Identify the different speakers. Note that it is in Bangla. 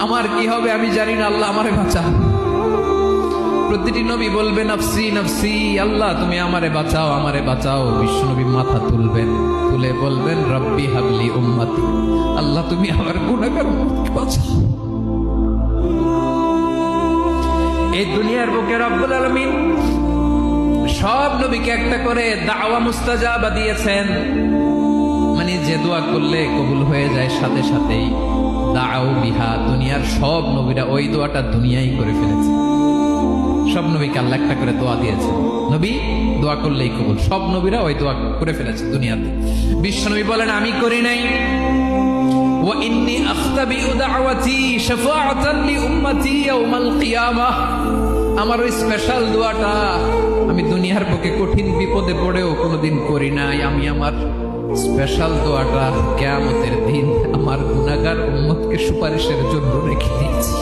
Speaker 1: আমার কি হবে আমি জানি না, আল্লাহ আমারে বাঁচাও। প্রতিটি নবী বলবে নাফসি নাফসি, আল্লাহ তুমি আমারে বাঁচাও আমারে বাঁচাও। বিশ্বনবী মাথা তুলবেন, তুলে বলবেন রব্বি হাবলি উম্মতি, আল্লাহ তুমি আমার গুনাহগার উম্মতকে বাঁচাও। এই দুনিয়ার বুকে রব্বুল আলামিন সব নবীকে একটা করে দাওয়া মুস্তাজাবা দিয়েছেন, মানে যে দোয়া করলে কবুল হয়ে যায় সাথে সাথেই। দাও বিহা, দুনিয়ার সব নবীরা ওই দোয়াটা দুনিয়ায় করে ফেলেছে। সব নবীকে আল্লাহ একটা করে দোয়া দিয়েছে, নবী দোয়া করলেই কবুল। সব নবীরা ওই দোয়া করে ফেলেছে দুনিয়াতে। বিশ্বনবী বলেন আমি করি নাই। ওয়া ইন্নী আখতাবিউ দাওয়াতি শাফাআতান লি উম্মতি ইয়াউমাল কিয়ামাহ, আমার ওই স্পেশাল দোয়াটা আমি দুনিয়ার বুকে কঠিন বিপদে পড়েও কোনোদিন করি নাই। আমি আমার স্পেশাল দোয়াটা কিয়ামতের দিন আমার গুনাহগার উম্মতকে সুপারিশের জন্য রেখে দিয়েছি।